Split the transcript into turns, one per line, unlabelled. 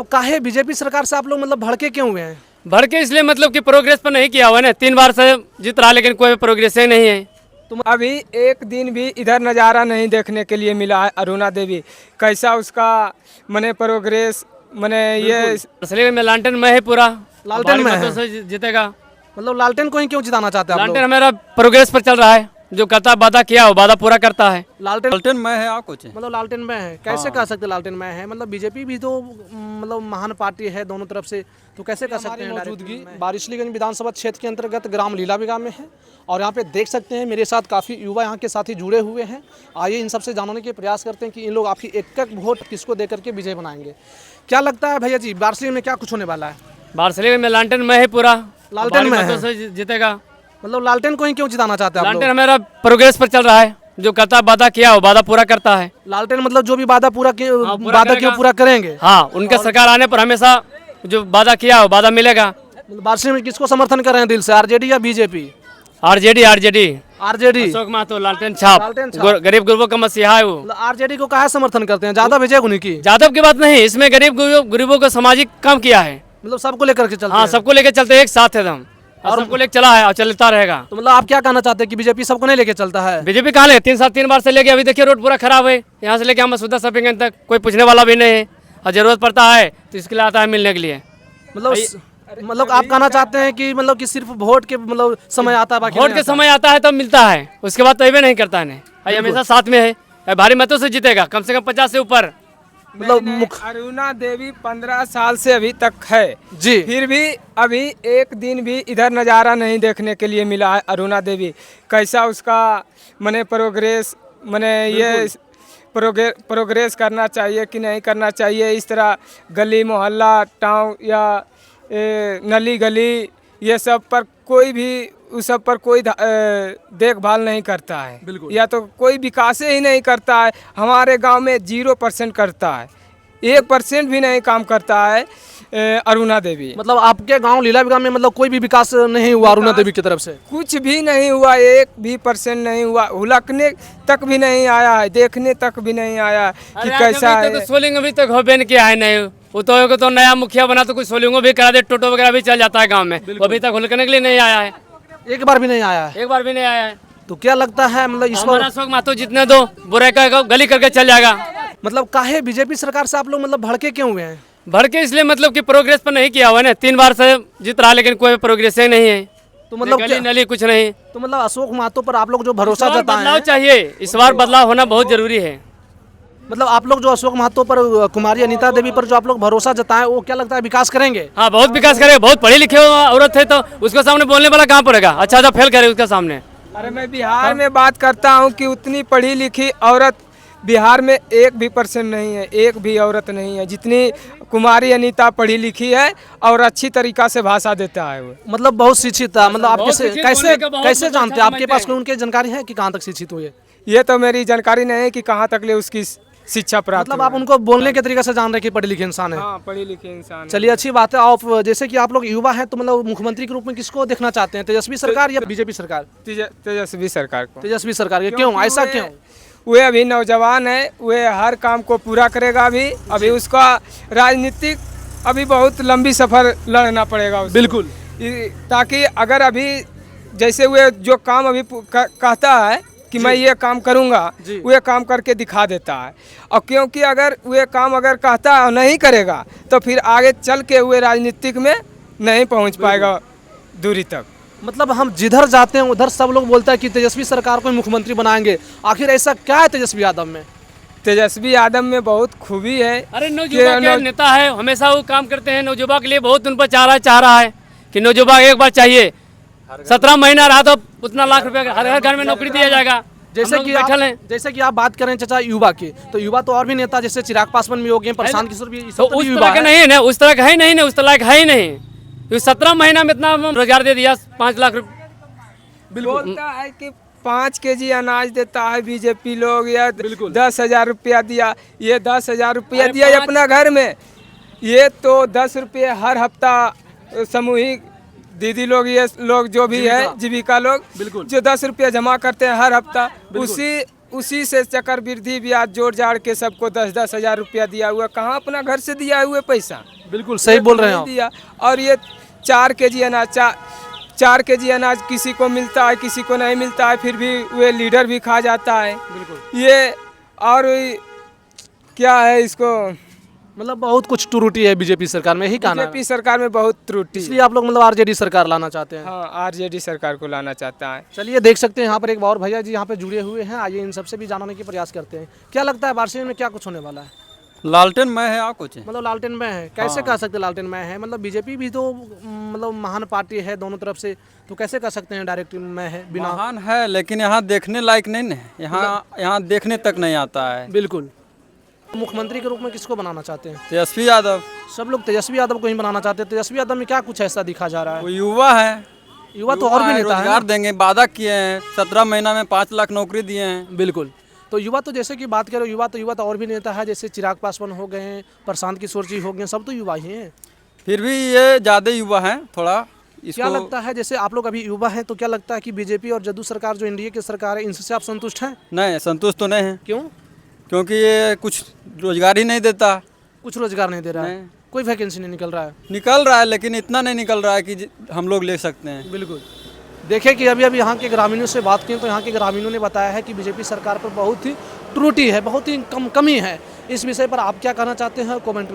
मतलब काहे बीजेपी सरकार से आप लोग मतलब भड़के क्यों हुए हैं?
भड़के इसलिए मतलब कि प्रोग्रेस पर नहीं किया हुआ है ना। 3 बार से जीत रहा लेकिन कोई प्रोग्रेस ही नहीं है।
तुम अभी एक दिन भी इधर नज़ारा नहीं देखने के लिए मिला है। अरुणा देवी कैसा उसका मने प्रोग्रेस मने ये
इसलिए में लालटेन में है पूरा।
लालटेन में है।
से जीतेगा।
मतलब लालटेन को ही क्यों जिताना चाहते हैं आप लोग?
लालटेन हमारा प्रोग्रेस पर चल रहा है। जो करता वादा किया वो वादा पूरा करता है।
लालटेन
में है और कुछ है।
मतलब लालटेन में है, कैसे कह सकते हैं लालटेन में है? मतलब बीजेपी भी तो मतलब महान पार्टी है दोनों तरफ से, तो कैसे कह सकते हैं? मौजूदगी बारिशलीगंज विधानसभा क्षेत्र के अंतर्गत ग्राम लीलाविगा में है और यहाँ पे देख सकते हैं मेरे साथ काफ़ी युवा यहाँ के साथी जुड़े हुए हैं। आइए इन सबसे जानने के प्रयास करते हैं कि इन लोग आपकी एक वोट किसको दे करके विजय बनाएंगे। क्या लगता है भैया जी, बारिशलीगंज में क्या कुछ होने वाला है?
बारिशलीगंज में लालटेन में है पूरा।
लालटेन में है।
से जीतेगा।
मतलब लालटेन को ही क्यों जिताना चाहते हैं आप लोग?
लालटेन हमारा प्रोग्रेस पर चल रहा है। जो करता वादा किया वो वादा पूरा करता है।
लालटेन मतलब जो भी वादा पूरा पूरा करेंगे।
हाँ, उनके सरकार आने पर हमेशा जो वादा किया वो वादा मिलेगा।
बारिशलीगंज में किसको समर्थन कर रहे हैं दिल से, आरजेडी या BJP?
RJD.
RJD.
Ashok Mahto लालटेन छाप।
लालटेन छाप।
गरीब गुरबों का मसीहा है वो।
आरजेडी को काहे समर्थन करते हैं? ज्यादा विजय उन्हीं की।
जादव की बात नहीं, इसमें गरीब गरीबों को सामाजिक काम किया है।
मतलब सबको लेकर के चलते
हाँ,
हैं।
सबको लेके चलते एक साथ है हम। और सबको लेके चला है और चलता रहेगा।
तो मतलब आप क्या कहना चाहते हैं कि बीजेपी सबको नहीं लेके चलता है?
बीजेपी कहाँ ले 3 बार से लेके अभी देखिए रोड पूरा खराब है। यहाँ से लेके हम सुधा शॉपिंग तक कोई पूछने वाला भी नहीं है और जरूरत पड़ता है तो इसके लिए आता है मिलने के लिए।
मतलब आप कहना चाहते हैं कि मतलब कि सिर्फ वोट के मतलब समय आता है, बाकी
वोट के समय आता है तब मिलता है, उसके बाद तो भी नहीं करता है। हमेशा साथ में है, भारी मतों से जीतेगा, कम से कम 50 से ऊपर।
मतलब अरुणा देवी 15 साल से अभी तक है
जी,
फिर भी अभी एक दिन भी इधर नज़ारा नहीं देखने के लिए मिला है। अरुणा देवी कैसा उसका मने प्रोग्रेस मने ये प्रोग्रेस करना चाहिए कि नहीं करना चाहिए। इस तरह गली मोहल्ला टाउन या नली गली ये सब पर कोई भी उस सब पर कोई देखभाल नहीं करता है, या तो कोई विकास ही नहीं करता है। हमारे गांव में 0% करता है, 1% भी नहीं काम करता है अरुणा देवी।
मतलब आपके गांव लीलाविगा में मतलब कोई भी विकास नहीं हुआ अरुणा देवी की तरफ से?
कुछ भी नहीं हुआ, 1% नहीं हुआ। हुलकने तक भी नहीं आया है, देखने तक भी नहीं आया कि कैसा है।
तो सोलिंग अभी तक हो नहीं किया है। नहीं वो तो नया मुखिया बना तो कुछ सोलिंगो भी करा दे, टोटो वगैरह भी चल जाता है गाँव में। वो अभी तक हुलकने के लिए नहीं आया है।
एक बार भी नहीं आया है?
एक बार भी नहीं आया है।
तो क्या लगता है मतलब इस बार
अशोक महतो जितने दो बुरे का गली करके चल जाएगा।
मतलब काहे बीजेपी सरकार से आप लोग मतलब भड़के क्यों हुए हैं?
भड़के इसलिए मतलब कि प्रोग्रेस पर नहीं किया हुआ है ना। 3 बार से जीत रहा लेकिन कोई प्रोग्रेस ही नहीं है।
तो मतलब
गली नली कुछ नहीं।
तो मतलब अशोक महतो पर आप लोग जो भरोसा जताए
बदलाव
हैं,
चाहिए। इस बार बदलाव होना बहुत जरूरी है।
मतलब आप लोग जो अशोक महतो पर, कुमारी अनीता देवी पर जो आप लोग भरोसा जताएं, वो क्या लगता है विकास करेंगे?
हाँ, बहुत विकास करेगा। बहुत पढ़ी लिखी औरत है तो उसके सामने बोलने वाला कहाँ पड़ेगा? अच्छा फेल करे उसके सामने।
अरे मैं बिहार में बात करता हूँ कि उतनी पढ़ी लिखी औरत बिहार में 1% नहीं है, एक भी औरत नहीं है जितनी कुमारी अनीता पढ़ी लिखी है और अच्छी तरीका से भाषा देता है वो।
मतलब बहुत शिक्षित है। मतलब आप कैसे
कैसे
जानते हैं? आपके पास कोई उनकी जानकारी है कि कहाँ तक शिक्षित हुए?
ये तो मेरी जानकारी नहीं है कि कहाँ तक ले उसकी शिक्षा प्राप्त।
मतलब आप उनको बोलने के तरीके से जान रहे हैं कि पढ़े लिखे इंसान है।
हाँ, पढ़े लिखे इंसान।
चलिए अच्छी बात है। आप जैसे कि आप लोग युवा हैं तो मतलब मुख्यमंत्री के रूप में किसको देखना चाहते हैं? तेजस्वी सरकार या बीजेपी सरकार?
तेजस्वी सरकार को।
तेजस्वी सरकार के क्यों, ऐसा क्यों?
वे अभी नौजवान है, वे हर काम को पूरा करेगा। अभी उसका राजनीतिक अभी बहुत लंबी सफर लड़ना पड़ेगा उसको।
बिल्कुल।
ताकि अगर अभी जैसे वे जो काम अभी कहता है कि मैं ये काम करूँगा, वे काम करके दिखा देता है। और क्योंकि अगर वे काम अगर कहता है और नहीं करेगा तो फिर आगे चल के वे राजनीतिक में नहीं पहुँच पाएगा दूरी तक।
मतलब हम जिधर जाते हैं उधर सब लोग बोलता है कि तेजस्वी सरकार को मुख्यमंत्री बनाएंगे। आखिर ऐसा क्या है तेजस्वी यादव में?
तेजस्वी यादव में बहुत खूबी है।
अरे नौजुबा के नेता है, हमेशा वो काम करते हैं। नौजुबा के लिए बहुत उन पर चाह रहा है कि नौजुबा एक बार चाहिए। 17 महीना रहा तो उतना लाख रुपया हर घर में नौकरी दिया जाएगा।
जैसे कि आप बात करें चाचा युवा की, तो युवा तो और भी नेता जैसे चिराग पासवान भी हो गए, प्रशांत किशोर भी,
तो उस तरह का नहीं है ना। उस तरह का है नहीं ना, उस तरह का है ही नहीं। 17 महीना में इतना रोजगार दे दिया, 5 लाख रुपये।
बोलता है कि 5 केजी अनाज देता है बीजेपी लोग, या 10,000 रुपया दिया। ये 10,000 रुपया दिया अपना घर में। ये तो 10 रुपये हर हफ्ता सामूहिक दीदी लोग, ये लोग जो भी है जीविका लोग, जो 10 रुपया जमा करते हैं हर हफ्ता, उसी उसी से चक्रवृद्धि ब्याज जोड़ जाड़ के सबको 10-10 हज़ार रुपया दिया हुआ, कहाँ अपना घर से दिया हुआ पैसा
बिल्कुल सही बोल रहे हैं
नहीं
आप।
दिया। और ये 4 केजी अनाज 4 केजी अनाज किसी को मिलता है किसी को नहीं मिलता है, फिर भी वे लीडर भी खा जाता है।
बिल्कुल
ये और क्या है इसको,
मतलब बहुत कुछ त्रुटि है बीजेपी सरकार में, यही कहना है।
बीजेपी सरकार में बहुत त्रुटि।
इसलिए आप लोग मतलब आरजेडी सरकार लाना चाहते हैं।
हाँ, आरजेडी सरकार को लाना चाहता है।
चलिए देख सकते हैं यहाँ पर एक और भैया जी यहाँ पे जुड़े हुए हैं, आइए इन सबसे भी जानने की प्रयास करते हैं। क्या लगता है वाराणसी में क्या कुछ होने वाला है?
लालटेन में है और कुछ है।
मतलब लालटेन में है, कैसे कह सकते हैं लालटेन में है? मतलब बीजेपी भी तो मतलब महान पार्टी है दोनों तरफ से, तो कैसे कह सकते हैं डायरेक्ट में है बिना?
महान है लेकिन यहाँ देखने लायक नहीं है, यहाँ देखने तक नहीं आता है।
बिल्कुल। मुख्यमंत्री के रूप में किसको बनाना चाहते हैं?
तेजस्वी यादव।
सब लोग तेजस्वी यादव को ही बनाना चाहते हैं। तेजस्वी यादव में क्या कुछ ऐसा दिखा जा रहा
वो
है?
युवा है,
युवा तो और भी नेता है
रोजगार देंगे वादा किए हैं, 17 महीना में 5 लाख नौकरी दिए हैं।
बिल्कुल। तो युवा तो जैसे कि बात करें युवा तो और भी नेता है, जैसे चिराग पासवान हो गए हैं, प्रशांत किशोर जी हो गए, सब तो युवा ही हैं।
फिर भी ये ज़्यादा युवा हैं थोड़ा।
क्या लगता है, जैसे आप लोग अभी युवा हैं, तो क्या लगता है कि बीजेपी और जदयू सरकार जो एनडीए की सरकार है, इनसे आप संतुष्ट हैं?
नहीं, संतुष्ट तो नहीं है।
क्यों?
क्योंकि ये कुछ रोजगार ही नहीं देता।
कुछ रोजगार नहीं दे रहा है,
नहीं।
कोई वैकेंसी नहीं निकल रहा है।
निकल रहा है लेकिन इतना नहीं निकल रहा है कि हम लोग ले सकते हैं।
बिल्कुल। देखें कि अभी यहाँ के ग्रामीणों से बात की तो यहाँ के ग्रामीणों ने बताया है कि बीजेपी सरकार पर बहुत ही त्रुटि है, बहुत ही कमी है। इस विषय पर आप क्या कहना चाहते हैं, कमेंट